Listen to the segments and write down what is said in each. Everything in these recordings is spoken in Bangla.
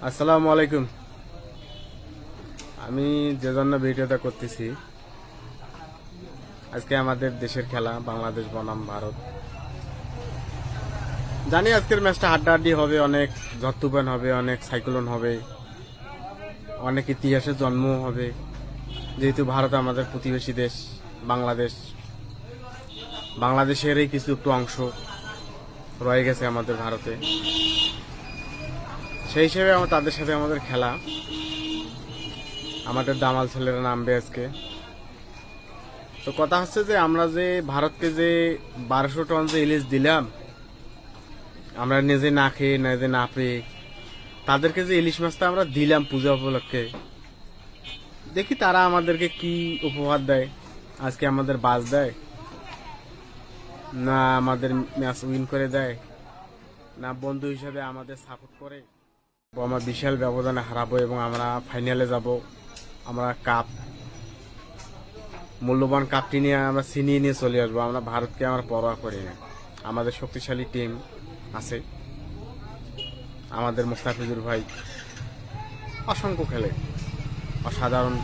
আসসালামু আলাইকুম। আমি যে জন্য ভিডিওটা করতেছি, আজকে আমাদের দেশের খেলা বাংলাদেশ বনাম ভারত। জানি আজকের ম্যাচটা হাড্ডাহাড্ডি হবে, অনেক ঝড় তুফান হবে, অনেক সাইক্লোন হবে, অনেক ইতিহাসের জন্ম হবে। যেহেতু ভারত আমাদের প্রতিবেশী দেশ, বাংলাদেশেরই কিছু একটু অংশ রয়ে গেছে আমাদের ভারতে। সেই হিসেবে তাদের সাথে আমাদের খেলা। আমাদের দামাল ছেলেরা নামবে আজকে। তো কথা হচ্ছে যে আমরা যে ভারতকে যে 1200 টন যে ইলিশ দিলাম, আমরা নিজে না খেয়ে নিজে না পেয়ে তাদেরকে যে ইলিশ মাছটা আমরা দিলাম পূজা উপলক্ষে, দেখি তারা আমাদেরকে কি উপহার দেয়। আজকে আমাদের বাস দেয়, না আমাদের ম্যাচ উইন করে দেয়, না বন্ধু হিসাবে আমাদের সাপোর্ট করে। আমরা বিশাল ব্যবধানে হারাবো এবং আমরা ফাইনালে যাব। আমরা মূল্যবান কাপটি নিয়ে আমরা ছিনিয়ে নিয়ে চলে আসবো। আমরা ভারতকে আমরা পরোয়া করি না। আমাদের শক্তিশালী টিম আছে, আমাদের মুস্তাফিজুর ভাই অসংখ্য খেলে, অসাধারণ।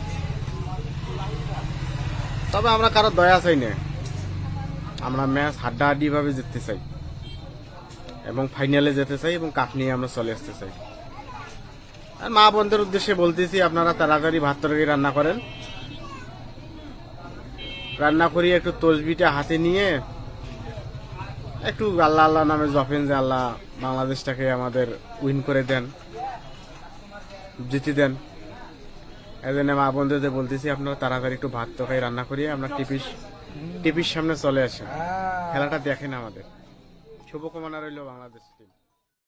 তবে আমরা কারো দয়া চাই না, আমরা ম্যাচ হাড্ডাহাড্ডি ভাবে জিততে চাই এবং ফাইনালে যেতে চাই এবং কাপ নিয়ে আমরা চলে আসতে চাই। আর মা বোনদের উদ্দেশ্যে বলতেছি, আপনারা তাড়াতাড়ি ভাত তরকারি রান্না করেন। রান্না করি একটু তসবিটা হাতে নিয়ে একটু আল্লাহ আল্লাহ নামে জপেন, যে আল্লাহ বাংলাদেশটাকে আমাদের উইন করে দেন, জিতে দেন। এই জন্য মা বন্ধুদের বলতেছি, আপনারা তাড়াতাড়ি একটু ভাত তরকারি রান্না করিয়ে আমরা টিভির সামনে চলে আসেন, খেলাটা দেখেন। আমাদের শুভকামনা রইল বাংলাদেশ টিম।